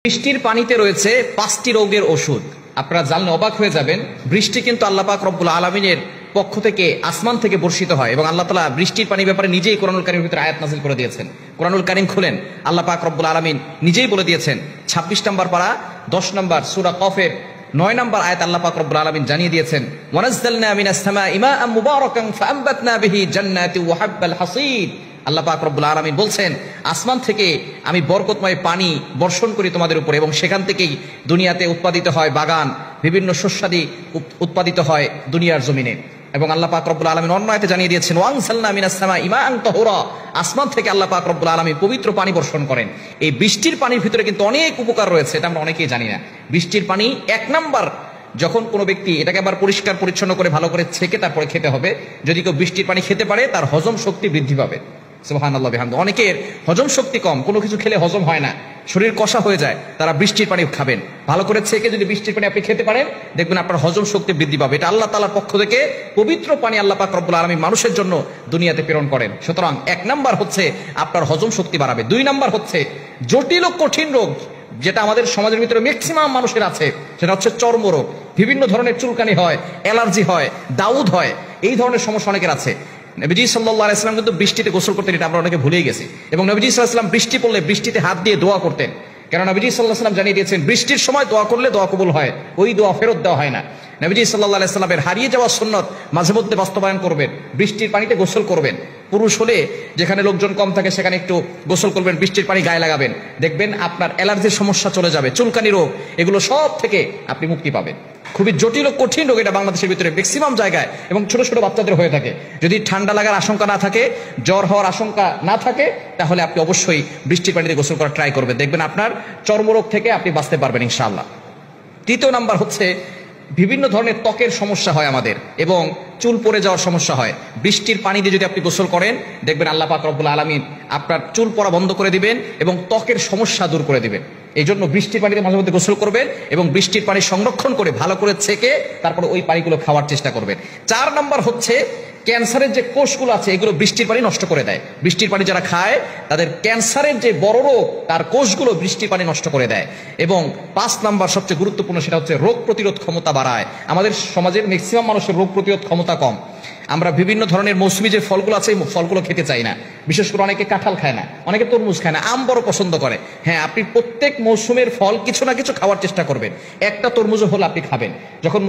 বৃষ্টির পানিতে রয়েছে 5টি রোগের ওষুধ। আপনারা জানলে অবাক হয়ে যাবেন, বৃষ্টি কিন্তু আল্লাহ পাক রব্বুল আলামিনের পক্ষ থেকে আসমান থেকে বর্ষিত হয় এবং আল্লাহ তাআলা বৃষ্টির পানি ব্যাপারে নিজেই কোরআনুল কারীমের ভিতরে আয়াত নাযিল করে দিয়েছেন। কোরআনুল কারীম খুলেন, আল্লাহ পাক রব্বুল আলামিন নিজেই বলে দিয়েছেন। 26 নম্বর পারা 10 নম্বর সূরা কফের 9 নম্বর আয়াত আল্লাহ পাক রব্বুল আলামিন জানিয়ে দিয়েছেন, ওয়ানাজ্জালনা মিনাস সামাই মাআন মুবারাকান ফাআমবাতনা বিহি জান্নাতিন ওয়া হাব্বাল হাসীদ। আল্লাহ পাক রব্বুল আলামিন বলছেন, আসমান থেকে আমি বরকতময় পানি বর্ষণ করি তোমাদের উপর এবং সেখান থেকেই দুনিয়াতে উৎপাদিত হয় বাগান, বিভিন্ন শস্যাদি উৎপাদিত হয় দুনিয়ার জমিনে। এবং আল্লাহ পাক রব্বুল আলামিন অন্য আয়াতে জানিয়ে দিয়েছেন, ওয়ানসালনা মিনাস সামাই মাআন তাহুরা। আসমান থেকে আল্লাহ পাক রব্বুল আলামিন পবিত্র পানি বর্ষণ করেন। এই বৃষ্টির পানির ভিতরে কিন্তু অনেক উপকার রয়েছে, এটা আমরা অনেকেই জানি না। বৃষ্টির পানি 1 নাম্বার, যখন কোনো ব্যক্তি এটাকে আবার পরিষ্কার পরিচ্ছন্ন করে ভালো করে ছেঁকে তারপরে খেতে হবে। যদি কেউ বৃষ্টির পানি খেতে পারে তার হজম শক্তি বৃদ্ধি পাবে। সুবহানাল্লাহ বিহামদি। অনেকের হজম শক্তি কম, কোনো কিছু খেলে হজম হয় না, শরীর কষা হয়ে যায়, তারা বৃষ্টির পানি খাবেন। ভালো করে ছেঁকে যদি বৃষ্টির পানি আপনি খেতে পারেন, দেখবেন আপনার হজম শক্তি বৃদ্ধি পাবে। এটা আল্লাহ তাআলার পক্ষ থেকে পবিত্র পানি আল্লাহ পাক রব্বুল আলামিন মানুষের জন্য দুনিয়াতে প্রেরণ করেন। সুতরাং 1 নাম্বার হচ্ছে আপনার হজম শক্তি বাড়াবে। 2 নাম্বার হচ্ছে জটিল ও কঠিন রোগ যেটা আমাদের সমাজের ভিতরে ম্যাক্সিমাম মানুষের আছে, সেটা হচ্ছে চর্মরোগ। বিভিন্ন ধরনের চুলকানি হয়, অ্যালার্জি হয়, দাউদ হয়, এই ধরনের সমস্যা অনেকের আছে। নবীজি সাল্লাল্লাহু আলাইহি ওয়াসাল্লাম কিন্তু বৃষ্টিতে গোসল করতেন, এটা আমরা অনেকে ভুলেই গেছি। এবং নবীজি সাল্লাল্লাহু আলাইহি ওয়াসাল্লাম বৃষ্টি পড়লে বৃষ্টিতে হাত দিয়ে দোয়া করতেন, কারণ নবীজি সাল্লাল্লাহু আলাইহি ওয়াসাল্লাম জানিয়ে দিয়েছেন বৃষ্টির সময় দোয়া করলে দোয়া কবুল হয়, ওই দোয়া ফেরত দেওয়া হয় না। নবীজি সাল্লাল্লাহু আলাইহি ওয়াসাল্লামের হারিয়ে যাওয়া সুন্নত মাঝে মধ্যে বাস্তবায়ন করবেন, বৃষ্টির পানিতে গোসল করবেন। পুরুষ হলে যেখানে লোকজন কম থাকে সেখানে একটু গোসল করবেন, বৃষ্টির পানি গায়ে লাগাবেন, দেখবেন আপনার অ্যালার্জির সমস্যা চলে যাবে, চুলকানি রোগ, এগুলো সব থেকে আপনি মুক্তি পাবেন। খুবই জটিল ও কঠিন রোগ এটা বাংলাদেশের ভিতরে ম্যাক্সিমাম জায়গায় এবং ছোট ছোট বাচ্চাদের হয়ে থাকে। যদি ঠান্ডা লাগার আশঙ্কা না থাকে, জ্বর হওয়ার আশঙ্কা না থাকে, তাহলে আপনি অবশ্যই বৃষ্টির পানিতে গোসল করার ট্রাই করবেন, দেখবেন আপনার চর্মরোগ থেকে আপনি বাঁচতে পারবেন ইনশাআল্লাহ। 3 নাম্বার হচ্ছে বিভিন্ন ধরনের ত্বকের সমস্যা হয় আমাদের এবং চুল পড়ে যাওয়ার সমস্যা হয়। বৃষ্টির পানি দিয়ে যদি আপনি গোসল করেন, দেখবেন আল্লাহ পাক রব্বুল আলামিন আপনার চুল পড়া বন্ধ করে দিবেন এবং ত্বকের সমস্যা দূর করে দিবেন। এই জন্য বৃষ্টির পানিতে মাঝে মধ্যে গোসল করবেন এবং বৃষ্টির পানি সংরক্ষণ করে ভালো করে ছেঁকে তারপরে ওই পানিগুলো খাওয়ার চেষ্টা করবেন। 4 নাম্বার হচ্ছে ক্যান্সারের যে কোষগুলো আছে এগুলো বৃষ্টির পানি নষ্ট করে দেয়। বৃষ্টির পানি যারা খায় তাদের ক্যান্সারের যে বড় রোগ তার কোষগুলো বৃষ্টির পানি নষ্ট করে দেয়। এবং 5 নাম্বার সবচেয়ে গুরুত্বপূর্ণ, সেটা হচ্ছে রোগ প্রতিরোধ ক্ষমতা বাড়ায়। আমাদের সমাজের ম্যাক্সিমাম মানুষের রোগ প্রতিরোধ ক্ষমতা কম। আমরা বিভিন্ন ধরনের মৌসুমী যে ফলগুলো আছে এই ফলগুলো খেতে চাই না, বিশেষ করে অনেকে কাঁঠাল খায় না, অনেকে তরমুজ খায় না, আম বড় পছন্দ করে। হ্যাঁ, আপনি প্রত্যেক মৌসুমের ফল কিছু না কিছু খাওয়ার চেষ্টা করবেন। একটা তরমুজও হলে আপনি খাবেন। যখন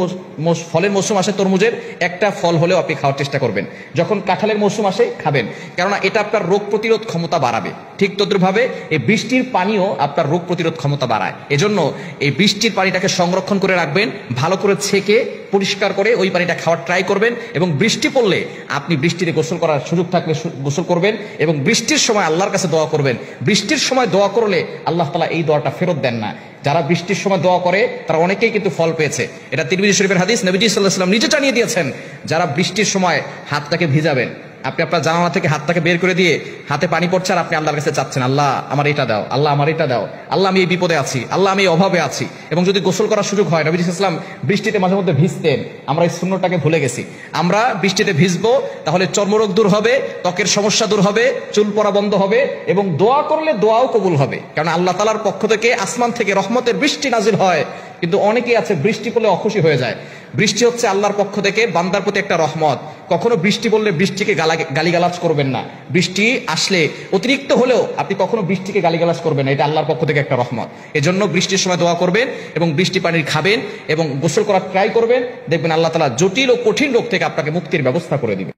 ফলের মৌসুম আসে তরমুজের একটা ফল হলেও আপনি খাওয়ার চেষ্টা করবেন। যখন কাঁঠালের মৌসুম আসে খাবেন, কেননা এটা আপনার রোগ প্রতিরোধ ক্ষমতা বাড়াবে। ঠিক তদ্রুপভাবে এই বৃষ্টির পানিও আপনার রোগ প্রতিরোধ ক্ষমতা বাড়ায়। এজন্য এই বৃষ্টির পানিটাকে সংরক্ষণ করে রাখবেন, ভালো করে ছেঁকে পরিষ্কার করে ওই পানিটা খাওয়ার ট্রাই করবেন। এবং বৃষ্টি পড়লে আপনি বৃষ্টিতে গোসল করার সুযোগ থাকলে গোসল করবেন এবং বৃষ্টির সময় আল্লাহর কাছে দোয়া করবেন। বৃষ্টির সময় দোয়া করলে আল্লাহ তাআলা এই দোয়াটা ফেরত দেন না। যারা বৃষ্টির সময় দোয়া করে তারা অনেকেই কিন্তু ফল পেয়েছে। এটা তিরমিজি শরীফের হাদিস, নবীজি সাল্লাল্লাহু আলাইহি ওয়াসাল্লাম নিজে জানিয়ে দিয়েছেন, যারা বৃষ্টির সময় হাতটাকে ভিজাবেন, আপনি আপনার জানালা থেকে হাতটাকে বের করে দিয়ে হাতে পানি পড়ছে আর আপনি আল্লাহর কাছে চাচ্ছেন, আল্লাহ আমার এটা দাও, আল্লাহ আমার এটা দাও, আল্লাহ আমি এই বিপদে আছি, আল্লাহ আমি এই অভাবে আছি। এবং যদি গোসল করার সুযোগ হয়, নবী সাল্লাল্লাহু আলাইহি ওয়াসাল্লাম বৃষ্টিতে মাঝে মধ্যে ভিজতেন, আমরা এই সুন্নতটাকে ভুলে গেছি। আমরা বৃষ্টিতে ভিজবো, তাহলে চর্মরোগ দূর হবে, ত্বকের সমস্যা দূর হবে, চুল পড়া বন্ধ হবে এবং দোয়া করলে দোয়াও কবুল হবে। কারণ আল্লাহ তাআলার পক্ষ থেকে আসমান থেকে রহমতের বৃষ্টি নাজিল হয়। কিন্তু অনেকেই আছে বৃষ্টি পড়লে অখুশি হয়ে যায়। বৃষ্টি হচ্ছে আল্লাহর পক্ষ থেকে বান্দার প্রতি একটা রহমত। কখনো বৃষ্টি বললে বৃষ্টিকে গালিগালাজ করবেন না। বৃষ্টি আসলে অতিরিক্ত হলেও আপনি কখনো বৃষ্টিকে গালিগালাজ করবেন না, এটা আল্লাহর পক্ষ থেকে একটা রহমত। এজন্য বৃষ্টির সময় দোয়া করবেন এবং বৃষ্টি পানি খাবেন এবং গোসল করার ট্রাই করবেন, দেখবেন আল্লাহ তাআলা জটিল ও কঠিন রোগ থেকে আপনাকে মুক্তির ব্যবস্থা করে দিবেন।